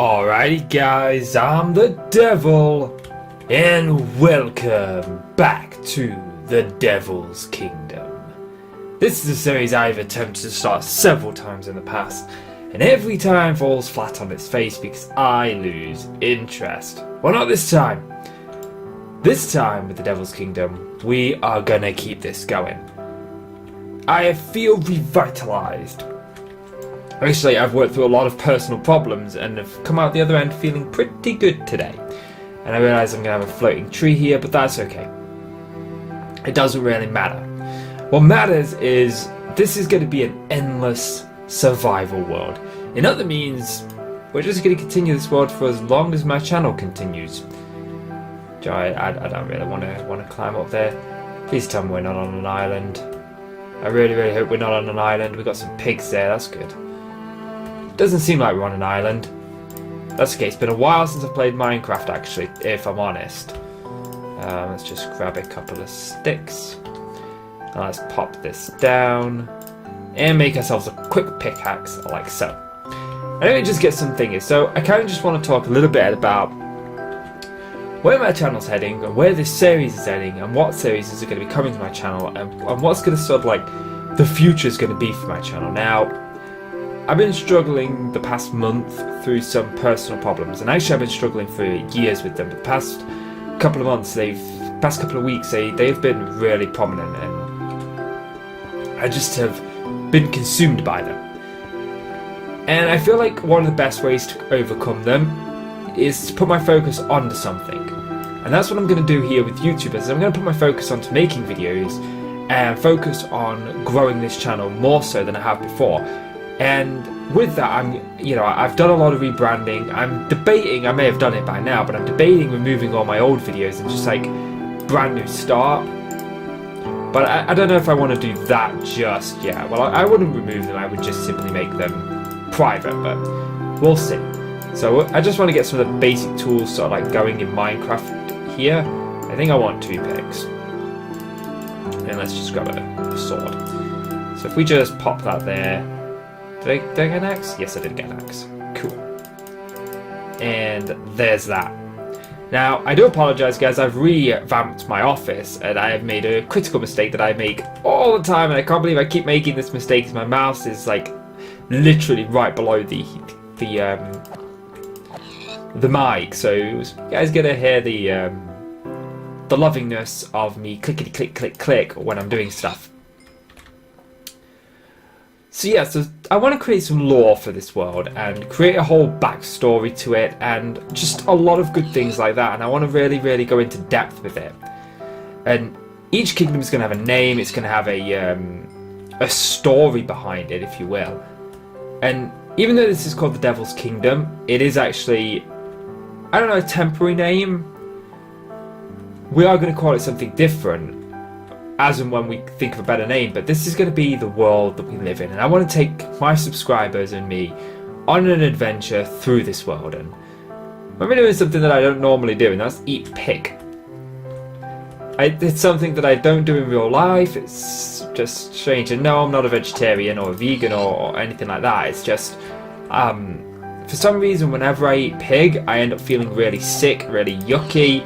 Alrighty guys, I'm the Devil, and welcome back to the Devil's Kingdom. This is a series I've attempted to start several times in the past, and every time falls flat on its face because I lose interest. Well, not this time. This time with the Devil's Kingdom, we are gonna keep this going. I feel revitalized. Actually, I've worked through a lot of personal problems and have come out the other end feeling pretty good today. And I realise I'm going to have a floating tree here, but that's okay. It doesn't really matter. What matters is this is going to be an endless survival world. In other means, we're just going to continue this world for as long as my channel continues. I don't really want to climb up there. Please tell me we're not on an island. I really hope we're not on an island. We've got some pigs there, that's good. Doesn't seem like we're on an island. That's okay, it's been a while since I've played Minecraft actually, if I'm honest. Let's just grab a couple of sticks. Now let's pop this down. And make ourselves a quick pickaxe, like so. And let me just get some thingies. So I kind of just want to talk a little bit about where my channel's heading, and where this series is heading, and what series is going to be coming to my channel, and what's going to sort of like the future is going to be for my channel. Now, I've been struggling the past month through some personal problems, and actually I've been struggling for years with them. The past couple of months, past couple of weeks, they've been really prominent, and I just have been consumed by them. And I feel like one of the best ways to overcome them is to put my focus onto something. And that's what I'm going to do here with YouTubers. I'm going to put my focus onto making videos and focus on growing this channel more so than I have before. And with that, I've done a lot of rebranding. I'm debating, I may have done it by now, but I'm debating removing all my old videos and just like brand new start. But I don't know if I want to do that just yet. Well, I wouldn't remove them, I would just simply make them private, but we'll see. So I just want to get some of the basic tools sort of like going in Minecraft here. I think I want 2 picks. And let's just grab a sword. So if we just pop that there. Did I get an axe? Yes, I did get an axe. Cool. And there's that. Now, I do apologise, guys. I've revamped my office, and I have made a critical mistake that I make all the time, and I can't believe I keep making this mistake because my mouse is like literally right below the mic. So you guys get to hear the lovingness of me clickety click click click when I'm doing stuff. So yeah, so I want to create some lore for this world and create a whole backstory to it and just a lot of good things like that, and I want to really go into depth with it. And each kingdom is going to have a name, it's going to have a story behind it, if you will. And even though this is called the Devil's Kingdom, it is actually, I don't know, a temporary name. We are going to call it something different as and when we think of a better name, but this is going to be the world that we live in, and I want to take my subscribers and me on an adventure through this world. And I'm doing something that I don't normally do, and that's eat pig. It's something that I don't do in real life. It's just strange, and no, I'm not a vegetarian or a vegan or anything like that. It's just for some reason whenever I eat pig I end up feeling really sick, really yucky,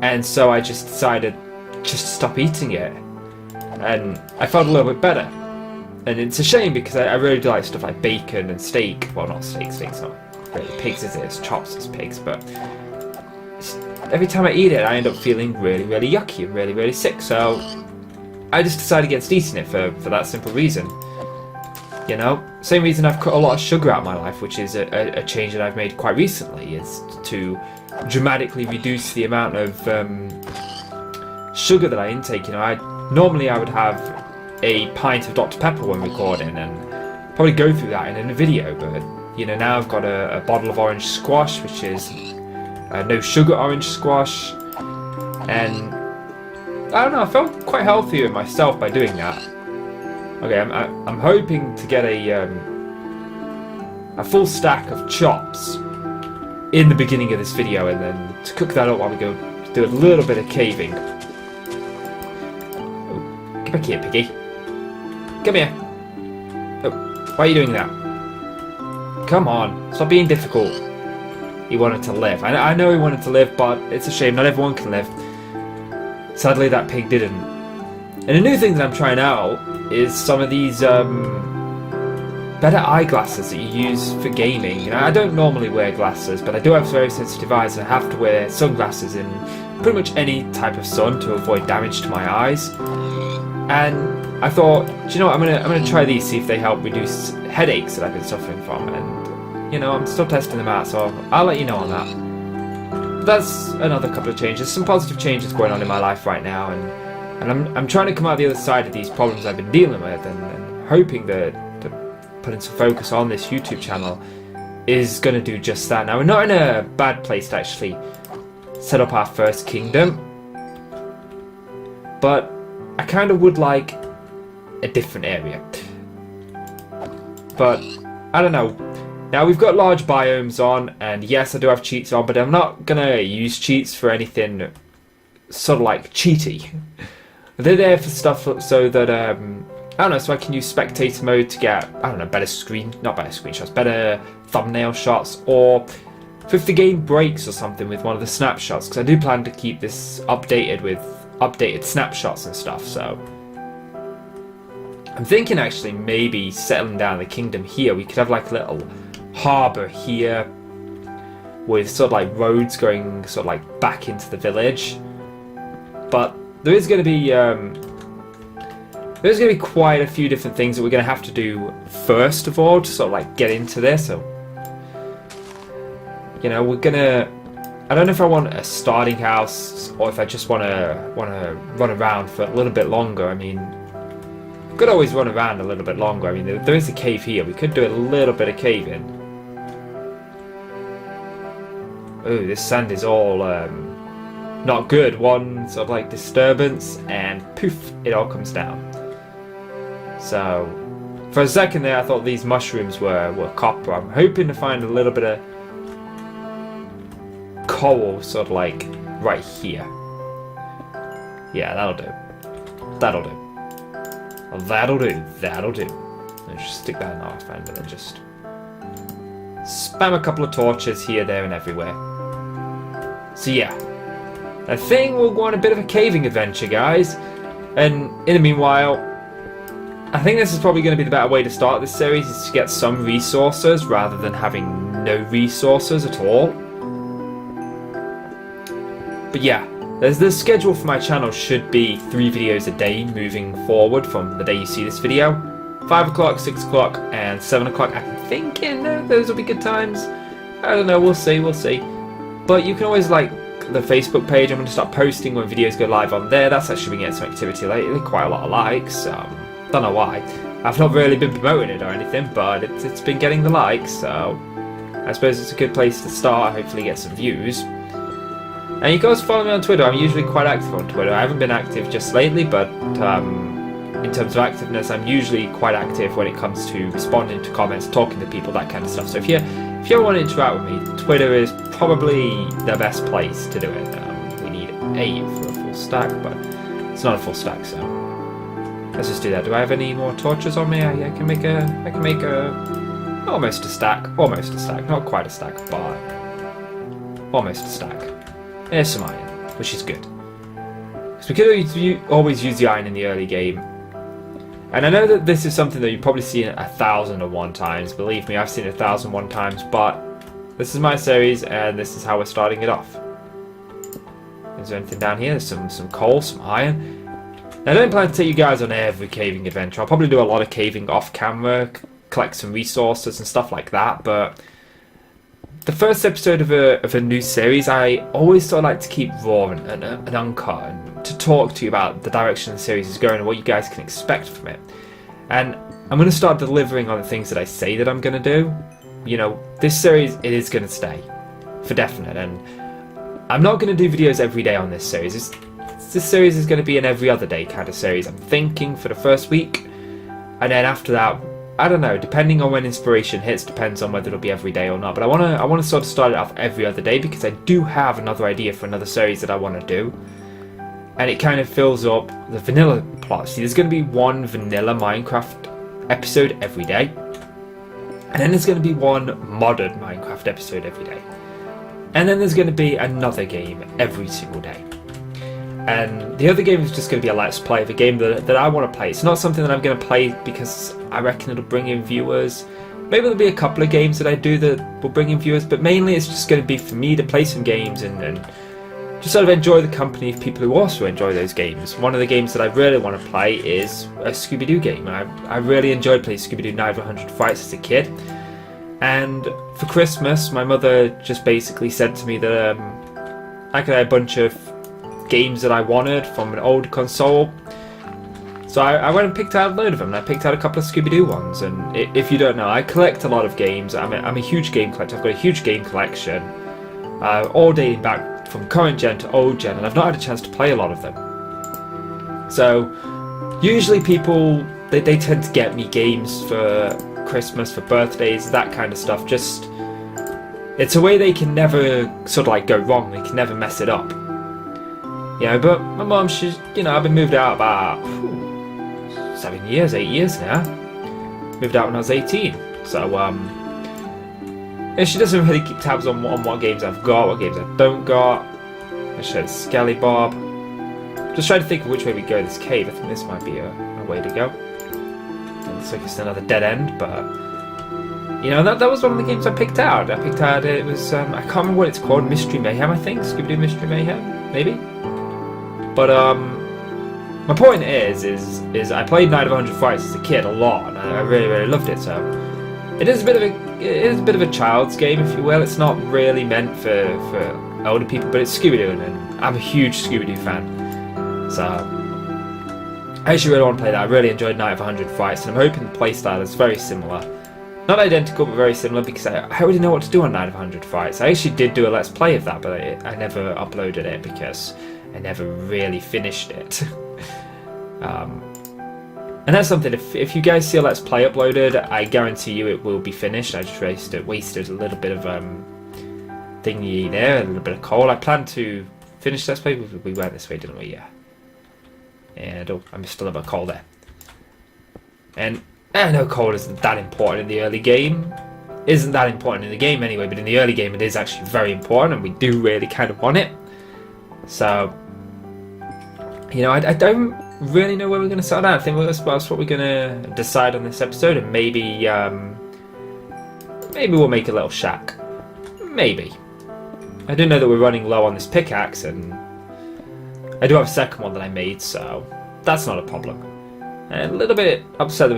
and so I just decided just to stop eating it, and I felt a little bit better. And it's a shame because I really do like stuff like bacon and steak. Well, not steak, steak's not really pigs, is it? It's chops as pigs, but every time I eat it I end up feeling really yucky and really sick, so I just decided against eating it for that simple reason. You know, same reason I've cut a lot of sugar out of my life, which is a change that I've made quite recently, is to dramatically reduce the amount of sugar that I intake. You know, normally I would have a pint of Dr. Pepper when recording and probably go through that in a video, but you know, now I've got a bottle of orange squash, which is no sugar orange squash, and I don't know, I felt quite healthier myself by doing that. Okay, I'm hoping to get a full stack of chops in the beginning of this video, and then to cook that up while we go do a little bit of caving. Get back here, piggy. Come here. Oh, why are you doing that? come on, stop being difficult. He wanted to live. I know he wanted to live, but it's a shame, not everyone can live. Sadly, that pig didn't. And a new thing that I'm trying out is some of these better eyeglasses that you use for gaming. You know, I don't normally wear glasses, but I do have very sensitive eyes, and I have to wear sunglasses in pretty much any type of sun to avoid damage to my eyes. And I thought, do you know what, I'm gonna try these, see if they help reduce headaches that I've been suffering from. And you know, I'm still testing them out, so I'll let you know on that. That's another couple of changes, some positive changes going on in my life right now, and I'm trying to come out the other side of these problems I've been dealing with, and hoping that putting some focus on this YouTube channel is going to do just that. Now, we're not in a bad place to actually set up our first kingdom, but I kind of would like a different area. But I don't know. Now, we've got large biomes on, and yes, I do have cheats on, but I'm not going to use cheats for anything sort of like cheaty. They're there for stuff so that I don't know, so I can use spectator mode to get, I don't know, better screenshots, better thumbnail shots, or if the game breaks or something with one of the snapshots, because I do plan to keep this updated with updated snapshots and stuff. So I'm thinking actually maybe settling down the kingdom here. We could have like a little harbour here with sort of like roads going sort of like back into the village, but there is going to be there's going to be quite a few different things that we're going to have to do first of all to sort of like get into this. So, you know, we're going to, I don't know if I want a starting house or if I just want to run around for a little bit longer. I mean, we could always run around a little bit longer. I mean, there is a cave here. We could do a little bit of caving. Oh, this sand is all not good. One sort of like disturbance and poof, it all comes down. So, for a second there, I thought these mushrooms were copper. I'm hoping to find a little bit of coal, sort of like right here. Yeah, that'll do. That'll do. That'll do. That'll do. Let's just stick that in the off end and then just spam a couple of torches here, there, and everywhere. So yeah, I think we'll go on a bit of a caving adventure, guys. And in the meanwhile, I think this is probably going to be the better way to start this series, is to get some resources rather than having no resources at all. But yeah, the schedule for my channel should be 3 videos a day moving forward from the day you see this video. 5 o'clock, 6 o'clock, and 7 o'clock. I'm thinking those will be good times. I don't know, we'll see. But you can always like the Facebook page. I'm going to start posting when videos go live on there. That's actually been getting some activity lately, quite a lot of likes. Don't know why. I've not really been promoting it or anything, but it's been getting the likes, so I suppose it's a good place to start, hopefully get some views. And you guys follow me on Twitter. I'm usually quite active on Twitter. I haven't been active just lately, but in terms of activeness, I'm usually quite active when it comes to responding to comments, talking to people, that kind of stuff. So if you ever want to interact with me, Twitter is probably the best place to do it. We need 8 for a full stack, but it's not a full stack, so let's just do that. Do I have any more torches on me? I can make a almost a stack, not quite a stack, but almost a stack. There's some iron, which is good. Because we could always use the iron in the early game. And I know that this is something that you've probably seen 1,001 times. Believe me, I've seen it 1,001 times, but this is my series, and this is how we're starting it off. Is there anything down here? There's some coal, some iron. Now, I don't plan to take you guys on every caving adventure. I'll probably do a lot of caving off camera, collect some resources and stuff like that, but the first episode of a new series, I always sort of like to keep raw and uncut, and to talk to you about the direction the series is going and what you guys can expect from it. And I'm going to start delivering on the things that I say that I'm going to do. You know, this series, it is going to stay, for definite, and I'm not going to do videos every day on this series. This series is going to be an every other day kind of series, I'm thinking, for the first week, and then after that, I don't know, depending on when inspiration hits, depends on whether it'll be every day or not. But I want to sort of start it off every other day, because I do have another idea for another series that I want to do, and it kind of fills up the vanilla plot. See, there's going to be one vanilla Minecraft episode every day, And then there's going to be one modern Minecraft episode every day. And then there's going to be another game every single day. And the other game is just going to be a let's play of a game that I want to play. It's not something that I'm going to play because I reckon it'll bring in viewers. Maybe there'll be a couple of games that I do that will bring in viewers, but mainly it's just going to be for me to play some games and just sort of enjoy the company of people who also enjoy those games. One of the games that I really want to play is a Scooby-Doo game. I really enjoyed playing Scooby-Doo Night of 100 Fights as a kid. And for Christmas, my mother just basically said to me that I could have a bunch of games that I wanted from an old console. So I went and picked out a load of them, and I picked out a couple of Scooby-Doo ones. And if you don't know, I collect a lot of games. I'm a huge game collector. I've got a huge game collection, all dating back from current gen to old gen, and I've not had a chance to play a lot of them. So usually people, they tend to get me games for Christmas, for birthdays, that kind of stuff. Just, it's a way they can never sort of like go wrong. They can never mess it up. But my mum, she's, I've been moved out about 8 years now. Moved out when I was 18. So, she doesn't really keep tabs on what games I've got, what games I don't got. I showed Skelly Bob. Just trying to think of which way we go this cave. I think this might be a way to go. It looks like it's another dead end, but that was one of the games I picked out. It was I can't remember what it's called, Mystery Mayhem, I think. Scooby-Doo Mystery Mayhem, maybe. But my point is I played Night of 100 Fights as a kid a lot, and I really, really loved it. So it is a bit of a child's game, if you will. It's not really meant for older people, but it's Scooby-Doo, and I'm a huge Scooby-Doo fan. So I actually really want to play that. I really enjoyed Night of 100 Fights, and I'm hoping the playstyle is very similar. Not identical, but very similar, because I already know what to do on Night of 100 Fights. I actually did do a Let's Play of that, but I never uploaded it because I never really finished it. And that's something, if you guys see a Let's Play uploaded, I guarantee you it will be finished. I just wasted a little bit of thingy there, a little bit of coal. I planned to finish Let's Play. We went this way, didn't we? Yeah. And I missed a little bit of coal there. And I know coal isn't that important in the early game. Isn't that important in the game anyway, but in the early game it is actually very important, and we do really kind of want it. So, I don't really know where we're going to start out. I think that's what we're going to decide on this episode, and maybe we'll make a little shack. Maybe. I do know that we're running low on this pickaxe, and I do have a second one that I made, so that's not a problem. And a little bit upset that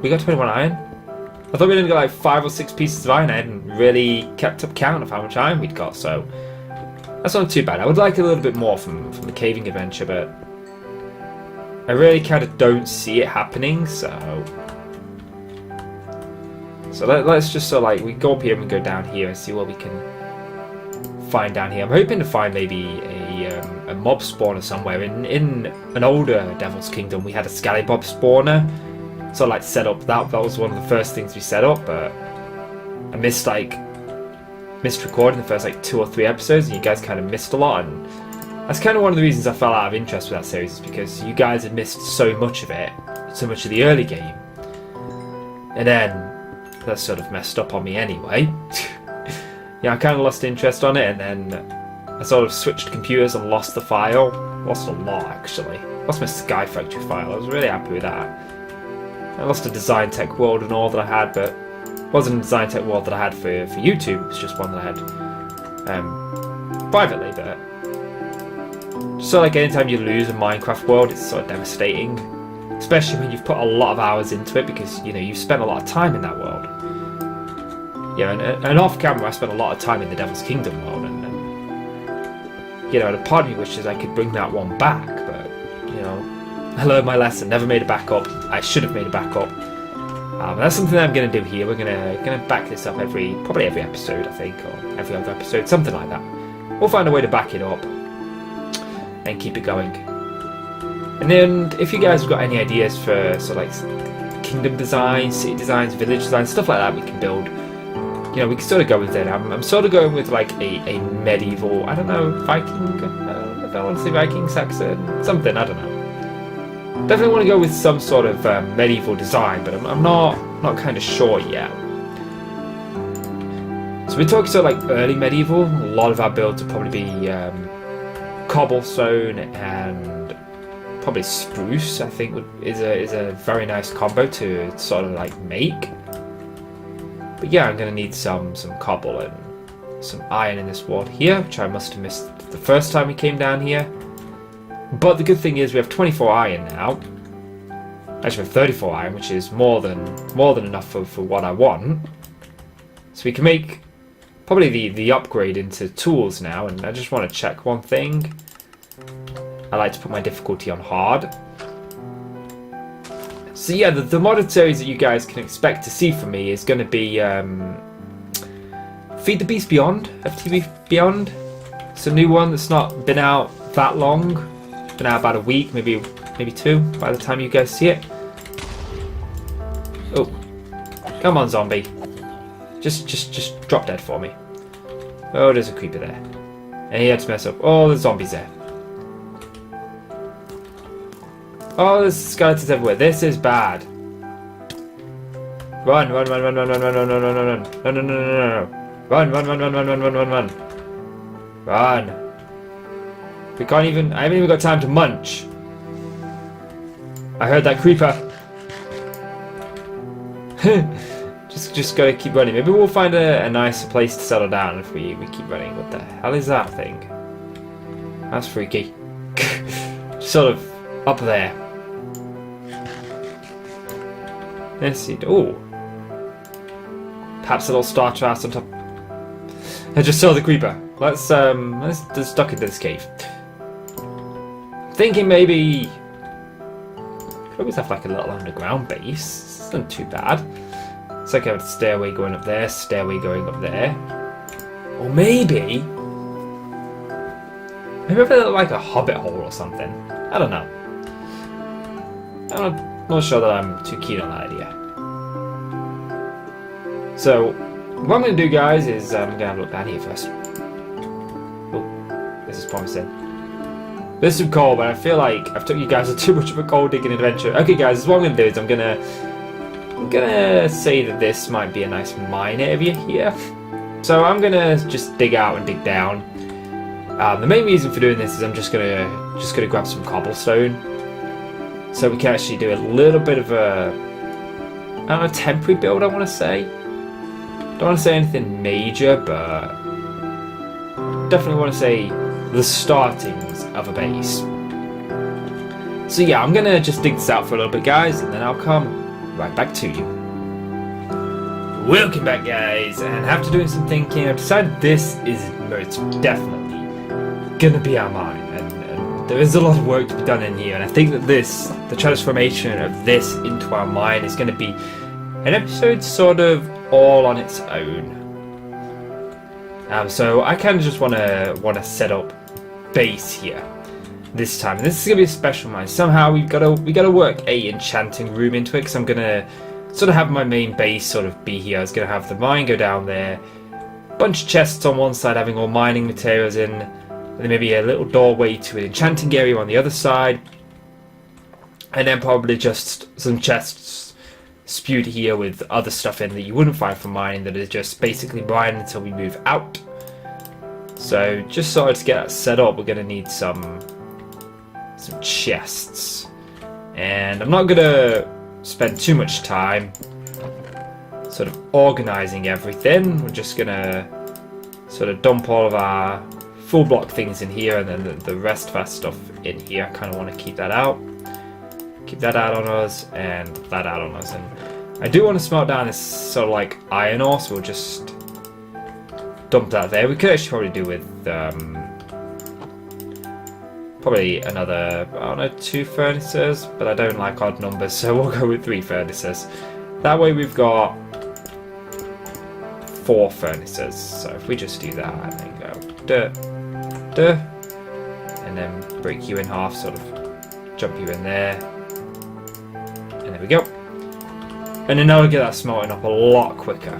we got 21 iron. I thought we only got like 5 or 6 pieces of iron. I hadn't really kept up count of how much iron we'd got, so that's not too bad. I would like a little bit more from the caving adventure, but I really kind of don't see it happening, so let's just we go up here and we go down here and see what we can find down here. I'm hoping to find maybe a mob spawner somewhere. In an older Devil's Kingdom, we had a Scallybob spawner, so set up that was one of the first things we set up, but I missed recording the first 2 or 3 episodes, and you guys kind of missed a lot, and that's kind of one of the reasons I fell out of interest with that series, is because you guys had missed so much of it, so much of the early game, and then that sort of messed up on me anyway. I kind of lost interest on it, and then I sort of switched computers and lost the file. Lost a lot, actually. Lost my Sky Factory file. I was really happy with that. I lost a Design Tech World and all that I had, but it wasn't a Design Tech World that I had for YouTube. It was just one that I had privately. But so anytime you lose a Minecraft world, it's sort of devastating, especially when you've put a lot of hours into it, because you've spent a lot of time in that world. And off camera, I spent a lot of time in the Devil's Kingdom world, and a part of me wishes I could bring that one back, but I learned my lesson. Never made a backup. I should have made a backup. That's something that I'm going to do here. We're gonna back this up probably every episode, I think, or every other episode, something like that. We'll find a way to back it up and keep it going. And then, if you guys have got any ideas for kingdom designs, city designs, village designs, stuff like that, we can build. We can sort of go with it. I'm sort of going with a medieval, I don't know, Viking, if I want to say Viking, Saxon, something, I don't know. Definitely want to go with some sort of medieval design, but I'm not kind of sure yet. So we're talking sort of like early medieval. A lot of our builds will probably be cobblestone and probably spruce. I think is a very nice combo to sort of like make. But yeah, I'm gonna need some cobble and some iron in this wall here, which I must have missed the first time we came down here. But the good thing is we have 24 iron now. Actually, we have 34 iron, which is more than enough for what I want. So we can make probably the upgrade into tools now. And I just want to check one thing. I like to put my difficulty on hard. So yeah, the modded series that you guys can expect to see from me is going to be Feed the Beast Beyond, FTB Beyond. It's a new one that's not been out that long. Been out about a week, maybe 2 by the time you guys see it. Oh, come on, zombie! Just drop dead for me. Oh, there's a creeper there, and he had to mess up. Oh, there's zombies there. Oh, there's skeletons everywhere. This is bad. Run! Run! Run! Run! Run! Run! Run! Run! Run! Run! Run! Run! No! No! No! No! No! Run! Run! Run! Run! Run! Run! Run! Run! Run! Run! We can't even. I haven't even got time to munch. I heard that creeper. just gotta keep running. Maybe we'll find a nicer place to settle down if we keep running. What the hell is that thing? That's freaky. Sort of up there. Let's see. Oh, perhaps a little starter house on top. I just saw the creeper. Let's just duck into this cave. Thinking maybe could always have like a little underground base. It's not too bad. It's like a stairway going up there, stairway going up there, or maybe like a hobbit hole or something. I don't know. I'm not sure that I'm too keen on that idea. So what I'm going to do, guys, is I'm going to have a look down here first. Oh, this is promising. There's some coal, but I feel like I've took you guys on too much of a coal digging adventure. Okay, guys, this is what I'm going to do is I'm gonna say that this might be a nice mine area here. So I'm gonna just dig out and dig down. The main reason for doing this is I'm just gonna grab some cobblestone, so we can actually do a little bit of a temporary build. I want to say. Don't want to say anything major, but definitely want to say the startings of a base. So yeah, I'm gonna just dig this out for a little bit, guys, and then I'll come right back to you. Welcome back, guys, and after doing some thinking, I've decided this is most definitely gonna be our mine, and there is a lot of work to be done in here, and I think that the transformation of this into our mine is gonna be an episode sort of all on its own. So I kind of just want to set up base here this time, and this is gonna be a special mine. Somehow we gotta work a enchanting room into it, because I'm gonna sort of have my main base sort of be here. I was gonna have the mine go down there, bunch of chests on one side having all mining materials in, and then maybe a little doorway to an enchanting area on the other side, and then probably just some chests spewed here with other stuff in that you wouldn't find from mining, that is just basically mining until we move out. So just sort of to get that set up, we're gonna need some chests, and I'm not gonna spend too much time sort of organizing everything. We're just gonna sort of dump all of our full block things in here, and then the rest of our stuff in here. I kind of want to keep that out on us, and that out on us. And I do want to smelt down this sort of like iron ore, so we'll just dump that there. We could actually probably do with probably another, I don't know, 2 furnaces, but I don't like odd numbers, so we'll go with 3 furnaces. That way we've got 4 furnaces. So if we just do that and then go and then break you in half, sort of jump you in there, and there we go. And then now we get that smelting up a lot quicker.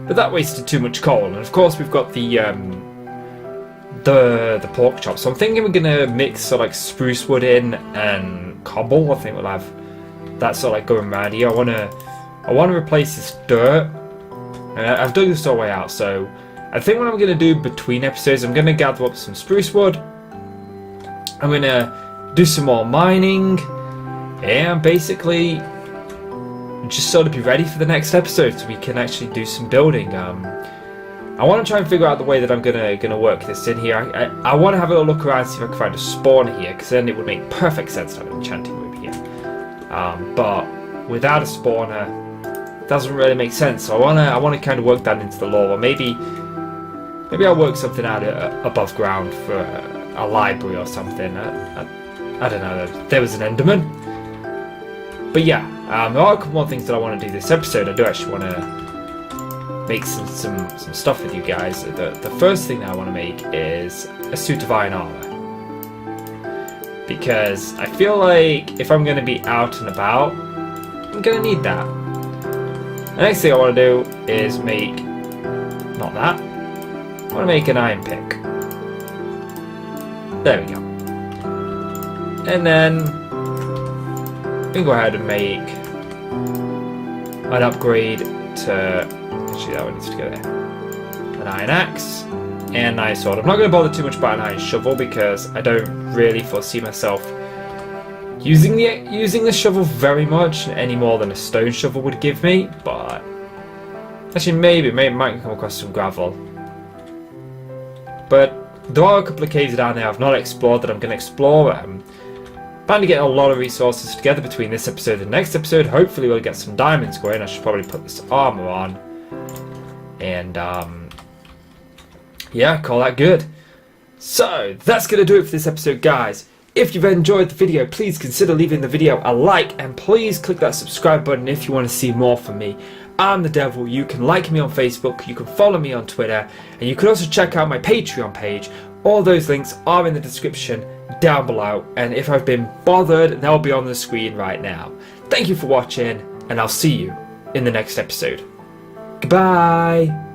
But that wasted too much coal, and of course we've got the pork chop. So I'm thinking we're gonna mix sort of like spruce wood in and cobble. I think we'll have that sort of like going around here. I wanna replace this dirt I've dug this all the way out, so I think what I'm going to do between episodes, I'm going to gather up some spruce wood. I'm going to do some more mining, and basically just sort of be ready for the next episode so we can actually do some building. I want to try and figure out the way that I'm gonna work this in here. I want to have a little look around, see if I can find a spawn here, because then it would make perfect sense to have an enchanting room here. But without a spawner, it doesn't really make sense. So I want to kind of work that into the lore, or maybe I'll work something out above ground for a library or something. I don't know. There was an Enderman. But yeah, there are a couple more things that I want to do this episode. I do actually want to make some stuff with you guys. The first thing that I want to make is a suit of iron armor, because I feel like if I'm going to be out and about, I'm going to need that. The next thing I want to do is make, not that, I want to make an iron pick. There we go. And then we can go ahead and make an upgrade to, actually that one needs to go there, an iron axe and iron sword. I'm not going to bother too much about an iron shovel because I don't really foresee myself using the shovel very much, any more than a stone shovel would give me. But actually maybe might come across some gravel. But there are a couple of caves down there I've not explored that I'm going to explore. Plan to get a lot of resources together between this episode and next episode. Hopefully we'll get some diamonds going. I should probably put this armor on. And yeah, call that good. So that's going to do it for this episode, guys. If you've enjoyed the video, please consider leaving the video a like, and please click that subscribe button if you want to see more from me. I'm the Devil. You can like me on Facebook, you can follow me on Twitter, and you can also check out my Patreon page. All those links are in the description down below, and if I've been bothered, they'll be on the screen right now. Thank you for watching, and I'll see you in the next episode. Goodbye!